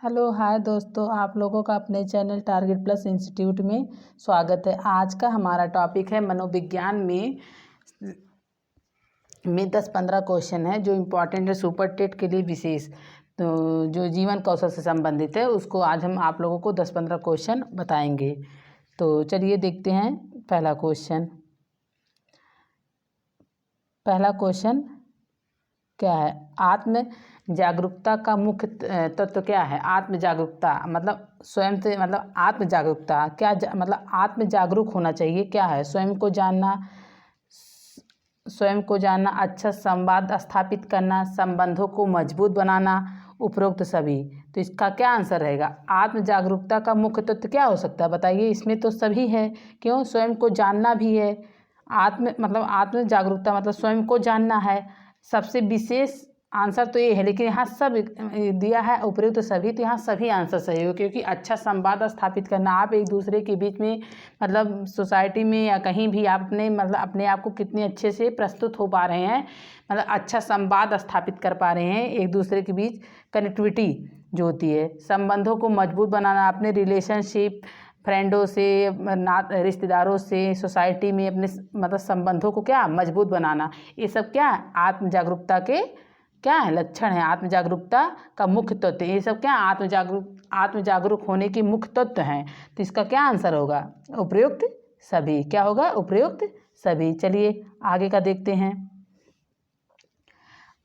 Hello hi दोस्तों, आप लोगों का अपने चैनल टारगेट प्लस इंस्टीट्यूट में स्वागत है। आज का हमारा टॉपिक है मनोविज्ञान में 10-15 क्वेश्चन है जो इम्पोर्टेंट है सुपर टेट के लिए विशेष। तो जो जीवन कौशल से संबंधित है उसको आज हम आप लोगों को 10-15 क्वेश्चन बताएंगे। तो चलिए देखते हैं पहला क्वेश्चन क्या है। आत्म जागरूकता का मुख्य तत्व क्या है। आत्म जागरूकता मतलब स्वयं से, मतलब आत्म जागरूकता क्या मतलब आत्म जागरूक होना चाहिए क्या है। स्वयं को जानना, अच्छा संवाद स्थापित करना, संबंधों को मजबूत बनाना, उपरोक्त सभी। तो इसका क्या आंसर रहेगा। आत्म जागरूकता का मुख्य तत्व क्या हो सकता है बताइए। इसमें तो सभी है, क्यों, स्वयं को जानना भी है। आत्म जागरूकता मतलब स्वयं को जानना है। सबसे विशेष आंसर तो ये है, लेकिन यहाँ सब दिया है उपयुक्त सभी, तो यहाँ सभी आंसर सही हो, क्योंकि अच्छा संवाद स्थापित करना, आप एक दूसरे के बीच में मतलब सोसाइटी में या कहीं भी आप अपने आप को कितने अच्छे से प्रस्तुत हो पा रहे हैं, मतलब अच्छा संवाद स्थापित कर पा रहे हैं, एक दूसरे के बीच कनेक्टिविटी जो होती है, संबंधों को मजबूत बनाना, अपने रिलेशनशिप फ्रेंडों से, रिश्तेदारों से, सोसाइटी में अपने मतलब संबंधों को क्या मजबूत बनाना, ये सब क्या आत्म जागरूकता के क्या है लक्षण है। आत्म जागरूकता का मुख्य तत्व, ये सब क्या आत्म जागरूक होने के मुख्य तत्व हैं। तो इसका क्या आंसर होगा, उपयुक्त सभी। क्या होगा, उपयुक्त सभी। चलिए आगे का देखते हैं।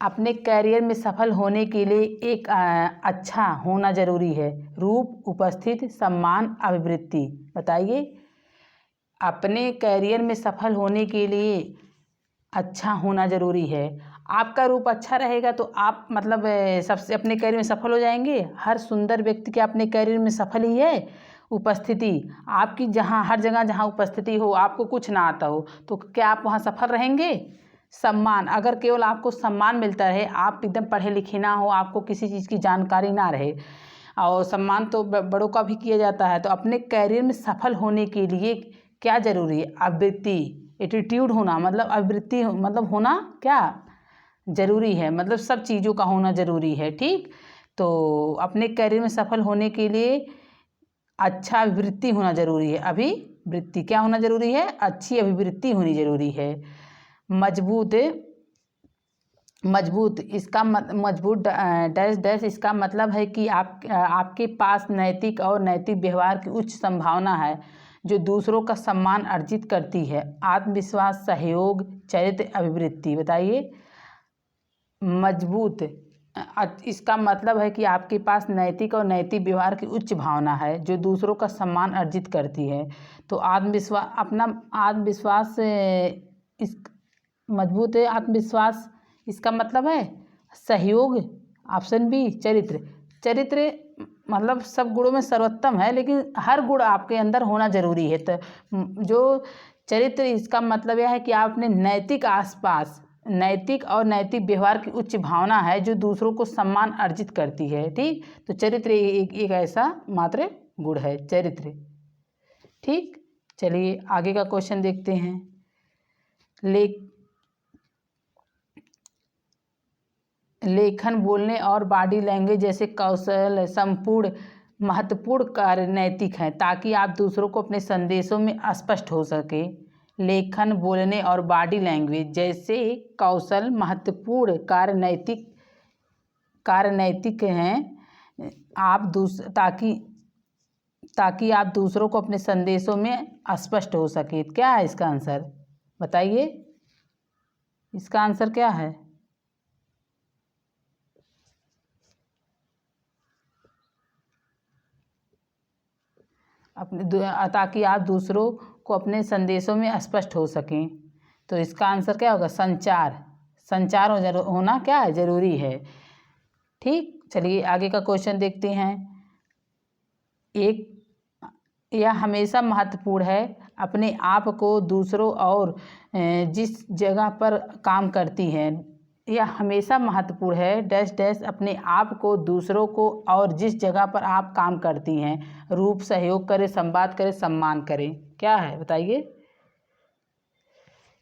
अपने कैरियर में सफल होने के लिए एक अच्छा होना जरूरी है। रूप, उपस्थिति, सम्मान, अभिवृत्ति। बताइए। अपने कैरियर में सफल होने के लिए अच्छा होना जरूरी है। आपका रूप अच्छा रहेगा तो आप मतलब सबसे अपने कैरियर में सफल हो जाएंगे। हर सुंदर व्यक्ति के अपने कैरियर में सफल ही है। उपस्थिति, आपकी जहाँ हर जगह जहाँ उपस्थिति हो, आपको कुछ ना आता हो, तो क्या आप वहाँ सफल रहेंगे। सम्मान, अगर केवल आपको सम्मान मिलता रहे, आप एकदम पढ़े लिखे ना हो, आपको किसी चीज़ की जानकारी ना रहे, और सम्मान तो बड़ों का भी किया जाता है, तो अपने कैरियर में सफल होने के लिए क्या जरूरी है, आवृत्ति, एटीट्यूड होना, मतलब आवृत्ति मतलब होना क्या जरूरी है, मतलब सब चीज़ों का होना जरूरी है। ठीक, तो अपने कैरियर में सफल होने के लिए अच्छा अभिवृत्ति होना जरूरी है। अभिवृत्ति क्या होना जरूरी है, अच्छी अभिवृत्ति होनी जरूरी है। मजबूत इसका मजबूत डैश डैश, इसका मतलब है कि आपके पास नैतिक व्यवहार की उच्च संभावना है जो दूसरों का सम्मान अर्जित करती है। आत्मविश्वास, सहयोग, चरित्र, अभिवृत्ति। बताइए। मजबूत इसका मतलब है कि आपके पास नैतिक व्यवहार की उच्च भावना है जो दूसरों का सम्मान अर्जित करती है। तो आत्मविश्वास इस मजबूत है। आत्मविश्वास इसका मतलब है सहयोग। ऑप्शन बी, चरित्र मतलब सब गुणों में सर्वोत्तम है, लेकिन हर गुण आपके अंदर होना जरूरी है। तो जो चरित्र, इसका मतलब यह है कि आप अपने नैतिक व्यवहार की उच्च भावना है जो दूसरों को सम्मान अर्जित करती है। ठीक, तो चरित्र एक ऐसा मात्र गुण है, चरित्र। ठीक, चलिए आगे का क्वेश्चन देखते हैं। लेखन, बोलने और बॉडी लैंग्वेज जैसे कौशल संपूर्ण महत्वपूर्ण कार्य नैतिक हैं, ताकि आप दूसरों को अपने संदेशों में स्पष्ट हो सके। लेखन, बोलने और बॉडी लैंग्वेज जैसे कौशल महत्वपूर्ण कार्य नैतिक हैं, ताकि आप दूसरों को अपने संदेशों में स्पष्ट हो सके। क्या है इसका आंसर बताइए। इसका आंसर क्या है, ताकि आप दूसरों को अपने संदेशों में स्पष्ट हो सकें। तो इसका आंसर क्या होगा, संचार होना क्या है जरूरी है। ठीक, चलिए आगे का क्वेश्चन देखते हैं। यह हमेशा महत्वपूर्ण है अपने आप को दूसरों और जिस जगह पर काम करती हैं। यह हमेशा महत्वपूर्ण है डैश डैश अपने आप को दूसरों को और जिस जगह पर आप काम करती हैं। रूप, सहयोग करें, संवाद करें, सम्मान करें। क्या है बताइए।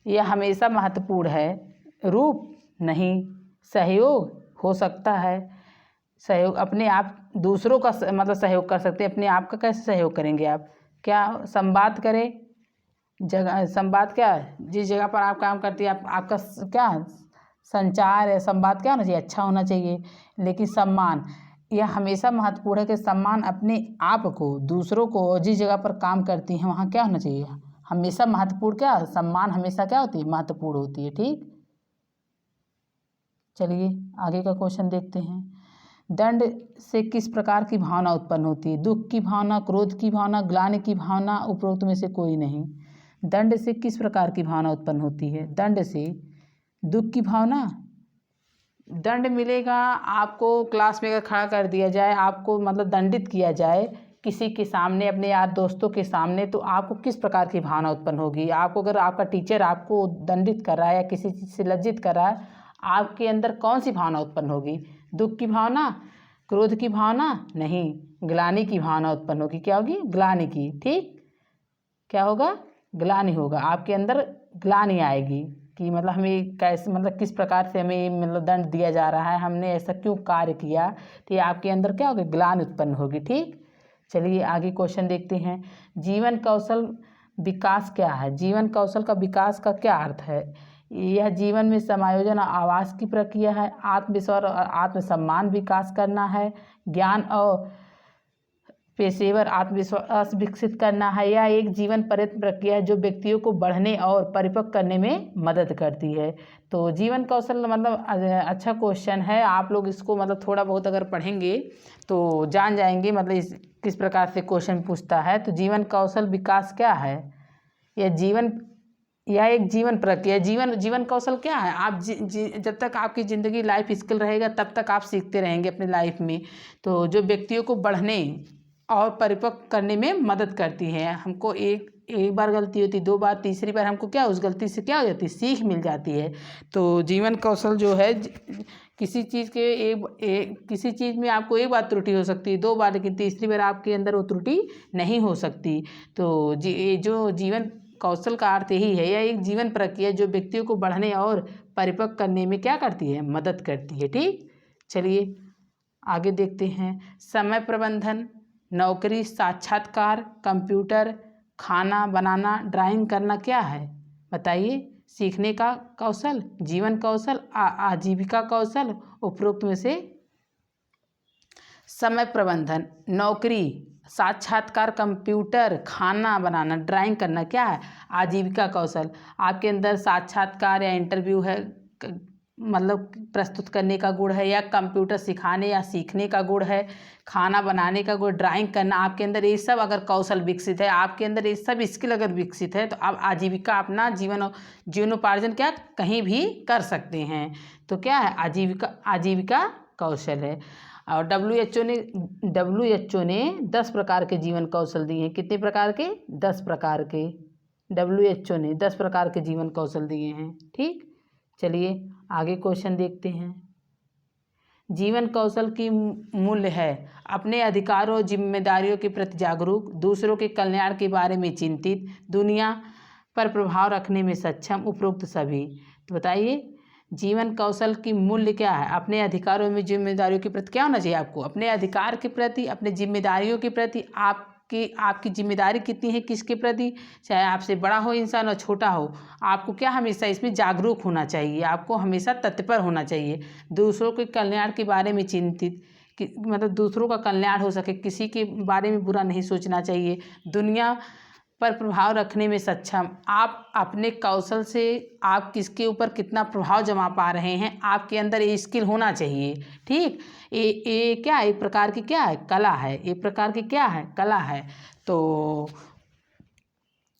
यह हमेशा महत्वपूर्ण है, रूप नहीं, सहयोग हो सकता है, सहयोग अपने आप दूसरों का मतलब सहयोग कर सकते हैं, अपने आप का कैसे सहयोग करेंगे आप? क्या संवाद करें, जगह संवाद क्या है, जिस जगह पर आप काम करती है आपका क्या संचार है, संवाद क्या होना चाहिए, अच्छा होना चाहिए। लेकिन सम्मान यह हमेशा महत्वपूर्ण है कि सम्मान अपने आप को, दूसरों को, जिस जगह पर काम करती हैं वहाँ क्या होना चाहिए, हमेशा महत्वपूर्ण, क्या सम्मान हमेशा क्या होती है, महत्वपूर्ण होती है। ठीक, चलिए आगे का क्वेश्चन देखते हैं। दंड से किस प्रकार की भावना उत्पन्न होती है? दुख की भावना, क्रोध की भावना, ग्लानि की भावना, उपरोक्त में से कोई नहीं। दंड से किस प्रकार की भावना उत्पन्न होती है? दंड से दुख की भावना। दंड मिलेगा आपको, क्लास में अगर खड़ा कर दिया जाए, आपको मतलब दंडित किया जाए किसी के सामने, अपने यार दोस्तों के सामने, तो आपको किस प्रकार की भावना उत्पन्न होगी? आपको अगर आपका टीचर आपको दंडित कर रहा है या किसी चीज़ से लज्जित कर रहा है, आपके अंदर कौन सी भावना उत्पन्न होगी? दुख की भावना, क्रोध की भावना नहीं, ग्लानि की भावना उत्पन्न होगी। क्या होगी? ग्लानि की। ठीक, क्या होगा? ग्लानि होगा, आपके अंदर ग्लानि आएगी कि मतलब हमें कैसे, मतलब किस प्रकार से हमें मतलब दंड दिया जा रहा है, हमने ऐसा क्यों कार्य किया, तो ये आपके अंदर क्या होगा? ग्लानि उत्पन्न होगी। ठीक, चलिए आगे क्वेश्चन देखते हैं। जीवन कौशल विकास क्या है? जीवन कौशल का विकास का क्या अर्थ है? यह जीवन में समायोजन और आवास की प्रक्रिया है, आत्मविश्वास और आत्मसम्मान विकास करना है, ज्ञान और पेशेवर आत्मविश्वास विकसित करना है, या एक जीवन पर्यंत प्रक्रिया है जो व्यक्तियों को बढ़ने और परिपक्व करने में मदद करती है। तो जीवन कौशल मतलब अच्छा क्वेश्चन है, आप लोग इसको मतलब थोड़ा बहुत अगर पढ़ेंगे तो जान जाएंगे मतलब इस किस प्रकार से क्वेश्चन पूछता है। तो जीवन कौशल विकास क्या है? यह एक जीवन प्रक्रिया। जीवन कौशल क्या है? आप जब तक आपकी ज़िंदगी लाइफ स्किल रहेगा तब तक आप सीखते रहेंगे अपनी लाइफ में, तो जो व्यक्तियों को बढ़ने और परिपक्व करने में मदद करती है। हमको एक बार गलती होती, 2 बार, तीसरी बार हमको क्या, उस गलती से क्या हो जाती है, सीख मिल जाती है। तो जीवन कौशल जो है किसी चीज़ के किसी चीज़ में आपको एक बार त्रुटि हो सकती है, 2 बार, लेकिन तीसरी बार आपके अंदर वो त्रुटि नहीं हो सकती। तो जो जीवन कौशल का अर्थ यही है, यह एक जीवन प्रक्रिया जो व्यक्तियों को बढ़ने और परिपक्व करने में क्या करती है, मदद करती है। ठीक, चलिए आगे देखते हैं। समय प्रबंधन, नौकरी, साक्षात्कार, कंप्यूटर, खाना बनाना, ड्राइंग करना क्या है? बताइए। सीखने का कौशल, जीवन कौशल, आजीविका कौशल, उपरोक्त में से समय प्रबंधन, नौकरी, साक्षात्कार, कंप्यूटर, खाना बनाना, ड्राइंग करना क्या है? आजीविका कौशल। आपके अंदर साक्षात्कार या इंटरव्यू है, मतलब प्रस्तुत करने का गुण है, या कंप्यूटर सिखाने या सीखने का गुण है, खाना बनाने का गुण, ड्राइंग करना, आपके अंदर ये सब अगर कौशल विकसित है, आपके अंदर ये सब स्किल अगर विकसित है, तो आप आजीविका, अपना जीवनोपार्जन क्या कहीं भी कर सकते हैं। तो क्या है? आजीविका कौशल है। और WHO ने 10 प्रकार के जीवन कौशल दिए हैं। कितने प्रकार के? 10 प्रकार के। WHO ने 10 प्रकार के जीवन कौशल दिए हैं। ठीक, चलिए आगे क्वेश्चन देखते हैं। जीवन कौशल की मूल्य है अपने अधिकारों और जिम्मेदारियों के प्रति जागरूक, दूसरों के कल्याण के बारे में चिंतित, दुनिया पर प्रभाव रखने में सक्षम, उपरोक्त सभी। तो बताइए जीवन कौशल की मूल्य क्या है? अपने अधिकारों में जिम्मेदारियों के प्रति क्या होना चाहिए आपको? अपने अधिकार के प्रति, अपने जिम्मेदारियों के प्रति, आपकी जिम्मेदारी कितनी है किसके प्रति, चाहे आपसे बड़ा हो इंसान और छोटा हो, आपको क्या हमेशा इसमें जागरूक होना चाहिए, आपको हमेशा तत्पर होना चाहिए। दूसरों के कल्याण के बारे में चिंतित, कि मतलब दूसरों का कल्याण हो सके, किसी के बारे में बुरा नहीं सोचना चाहिए। दुनिया पर प्रभाव रखने में सक्षम, आप अपने कौशल से आप किसके ऊपर कितना प्रभाव जमा पा रहे हैं, आपके अंदर ये स्किल होना चाहिए। ठीक, ये क्या, एक प्रकार की क्या है, कला है। एक प्रकार की क्या है, कला है। तो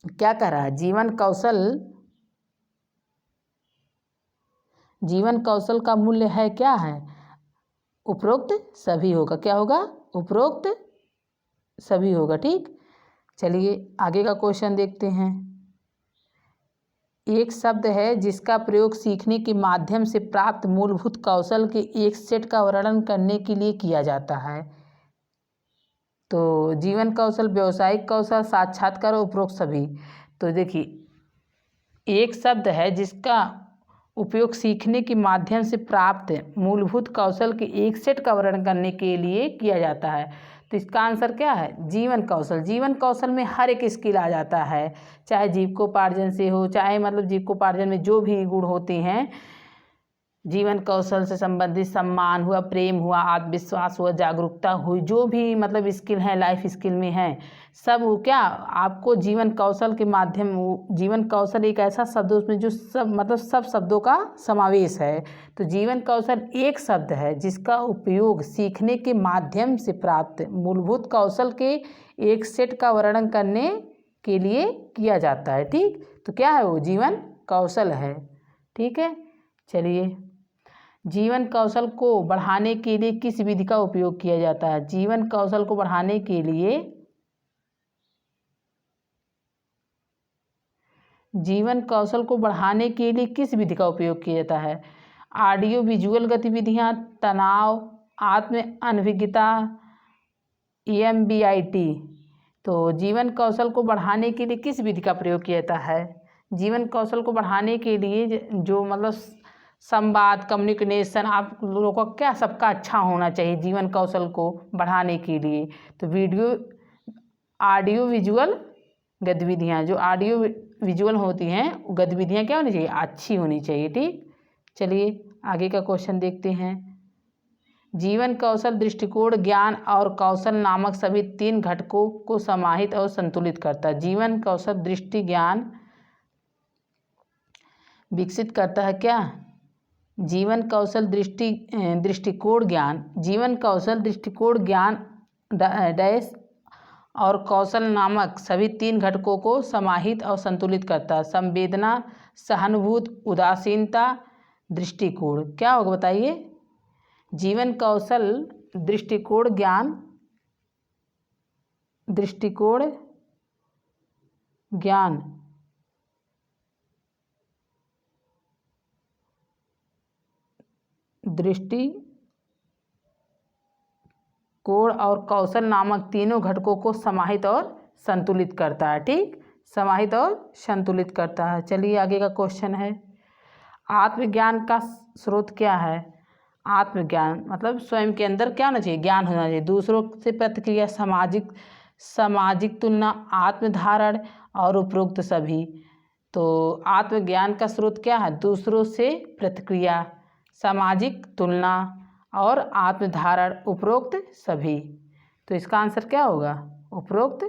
क्या कर रहा है जीवन कौशल का मूल्य है क्या है? उपरोक्त सभी होगा। क्या होगा? उपरोक्त सभी होगा। ठीक, चलिए आगे का क्वेश्चन देखते हैं। एक शब्द है जिसका प्रयोग सीखने के माध्यम से प्राप्त मूलभूत कौशल के एक सेट का वर्णन करने के लिए किया जाता है। तो जीवन कौशल, व्यावसायिक कौशल, साक्षात्कार और उपरोक्त सभी। तो देखिए एक शब्द है जिसका उपयोग सीखने के माध्यम से प्राप्त मूलभूत कौशल के एक सेट का वर्णन करने के लिए किया जाता है। तो इसका आंसर क्या है? जीवन कौशल। जीवन कौशल में हर एक स्किल आ जाता है, चाहे जीविकोपार्जन से हो, चाहे मतलब जीविकोपार्जन में जो भी गुण होते हैं, जीवन कौशल से संबंधित सम्मान हुआ, प्रेम हुआ, आत्मविश्वास हुआ, जागरूकता हुई, जो भी मतलब स्किल है लाइफ स्किल में है, सब क्या आपको जीवन कौशल के माध्यम। जीवन कौशल एक ऐसा शब्द उसमें जो सब मतलब सब शब्दों का समावेश है। तो जीवन कौशल एक शब्द है जिसका उपयोग सीखने के माध्यम से प्राप्त मूलभूत कौशल के एक सेट का वर्णन करने के लिए किया जाता है। ठीक, तो क्या है वो? जीवन कौशल है। ठीक है, चलिए, जीवन कौशल को बढ़ाने के लिए किस विधि का उपयोग किया जाता है? जीवन कौशल को बढ़ाने के लिए जीवन कौशल को बढ़ाने के लिए किस विधि का उपयोग किया जाता है? ऑडियो विजुअल गतिविधियां, तनाव, आत्म अनभिज्ञता, EMBIT। तो जीवन कौशल को बढ़ाने के लिए किस विधि का प्रयोग किया जाता है? जीवन कौशल को बढ़ाने के लिए जो मतलब संवाद, कम्युनिकेशन, आप लोगों का क्या सबका अच्छा होना चाहिए जीवन कौशल को बढ़ाने के लिए। तो ऑडियो विजुअल गतिविधियाँ, जो ऑडियो विजुअल होती हैं गतिविधियाँ क्या होनी चाहिए? अच्छी होनी चाहिए। ठीक, चलिए आगे का क्वेश्चन देखते हैं। जीवन कौशल दृष्टिकोण, ज्ञान और कौशल नामक सभी 3 घटकों को समाहित और संतुलित करता है। जीवन कौशल दृष्टि ज्ञान विकसित करता है। क्या? जीवन कौशल दृष्टिकोण ज्ञान, जीवन कौशल दृष्टिकोण ज्ञान डैश और कौशल नामक सभी 3 घटकों को समाहित और संतुलित करता है। संवेदना, सहानुभूति, उदासीनता, दृष्टिकोण। क्या होगा बताइए? जीवन कौशल दृष्टिकोण ज्ञान, दृष्टिकोण ज्ञान दृष्टिकोण और कौशल नामक तीनों घटकों को समाहित और संतुलित करता है। ठीक, समाहित और संतुलित करता है। चलिए आगे का क्वेश्चन है, आत्मज्ञान का स्रोत क्या है? आत्मज्ञान मतलब स्वयं के अंदर क्या होना चाहिए? ज्ञान होना चाहिए। दूसरों से प्रतिक्रिया, सामाजिक तुलना, आत्मधारण और उपरोक्त सभी। तो आत्मज्ञान का स्रोत क्या है? दूसरों से प्रतिक्रिया, सामाजिक तुलना और आत्मधारण, उपरोक्त सभी। तो इसका आंसर क्या होगा? उपरोक्त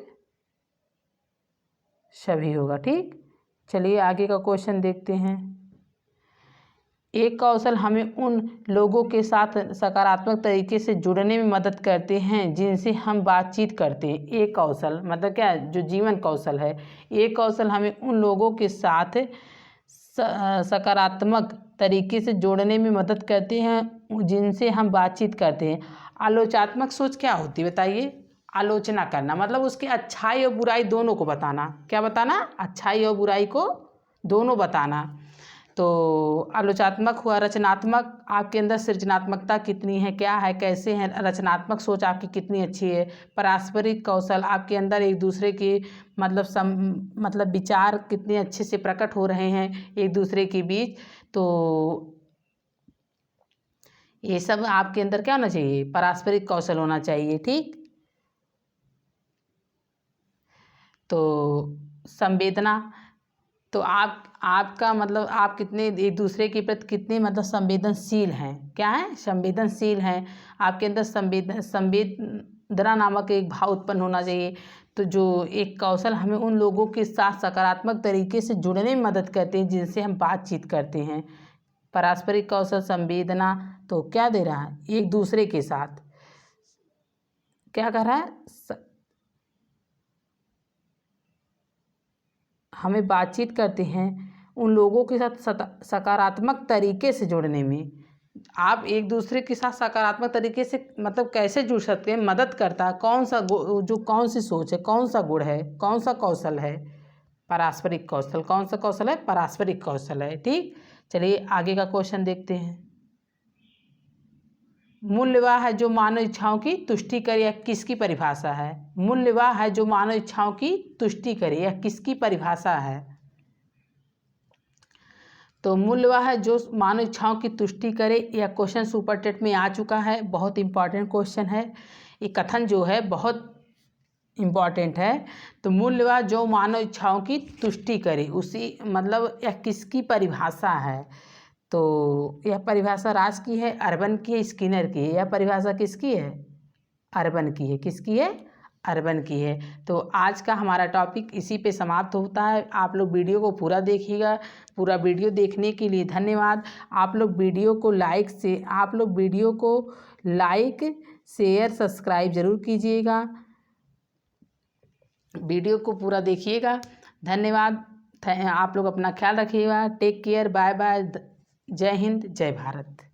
सभी होगा। ठीक, चलिए आगे का क्वेश्चन देखते हैं। एक कौशल हमें उन लोगों के साथ सकारात्मक तरीके से जुड़ने में मदद करते हैं जिनसे हम बातचीत करते हैं। एक कौशल मतलब क्या? जो जीवन कौशल है, एक कौशल हमें उन लोगों के साथ सकारात्मक तरीके से जोड़ने में मदद करते हैं जिनसे हम बातचीत करते हैं। आलोचनात्मक सोच क्या होती है बताइए? आलोचना करना मतलब उसकी अच्छाई और बुराई दोनों को बताना। क्या बताना? अच्छाई और बुराई को दोनों बताना। तो आलोचनात्मक हुआ। रचनात्मक, आपके अंदर सृजनात्मकता कितनी है, क्या है, कैसे है, रचनात्मक सोच आपकी कितनी अच्छी है। पारस्परिक कौशल, आपके अंदर एक दूसरे के मतलब विचार कितने अच्छे से प्रकट हो रहे हैं एक दूसरे के बीच। तो ये सब आपके अंदर क्या होना चाहिए? पारस्परिक कौशल होना चाहिए। ठीक, तो संवेदना, तो आपका मतलब आप कितने एक दूसरे के प्रति कितने मतलब संवेदनशील हैं। क्या है? संवेदनशील हैं। आपके अंदर संवेदना नामक एक भाव उत्पन्न होना चाहिए। तो जो एक कौशल हमें उन लोगों के साथ सकारात्मक तरीके से जुड़ने में मदद करते हैं जिनसे हम बातचीत करते हैं। पारस्परिक कौशल, संवेदना, तो क्या दे रहा है? एक दूसरे के साथ क्या कर रहा है? हमें बातचीत करते हैं उन लोगों के साथ सकारात्मक तरीके से जुड़ने में। आप एक दूसरे के साथ सकारात्मक तरीके से मतलब कैसे जुड़ सकते हैं? मदद करता है। कौन सी सोच है, कौन सा गुण है, कौन सा कौशल है? पारस्परिक कौशल। कौन सा कौशल है? पारस्परिक कौशल है। ठीक, चलिए आगे का क्वेश्चन देखते हैं। मूल्यवाह है जो मानव इच्छाओं की तुष्टि करे, यह किसकी परिभाषा है? मूल्यवाह है जो मानव इच्छाओं की तुष्टि करे, यह किसकी परिभाषा है? तो मूल्य वह है जो मानव इच्छाओं की तुष्टि करे। यह क्वेश्चन सुपर टेट में आ चुका है, बहुत इंपॉर्टेंट क्वेश्चन है। ये कथन जो है बहुत इम्पॉर्टेंट है। तो मूल्य वह जो मानव इच्छाओं की तुष्टि करे, उसी मतलब यह किसकी परिभाषा है? तो यह परिभाषा राज की है, अर्बन की है, स्किनर की है। यह परिभाषा किसकी है? अर्बन की है। किसकी है? अर्बन की है। तो आज का हमारा टॉपिक इसी पे समाप्त होता है। आप लोग वीडियो को पूरा देखिएगा। पूरा वीडियो देखने के लिए धन्यवाद। आप लोग वीडियो को लाइक शेयर सब्सक्राइब ज़रूर कीजिएगा। वीडियो को पूरा देखिएगा। धन्यवाद। आप लोग अपना ख्याल रखिएगा। Take care. Bye bye. जय हिंद, जय भारत।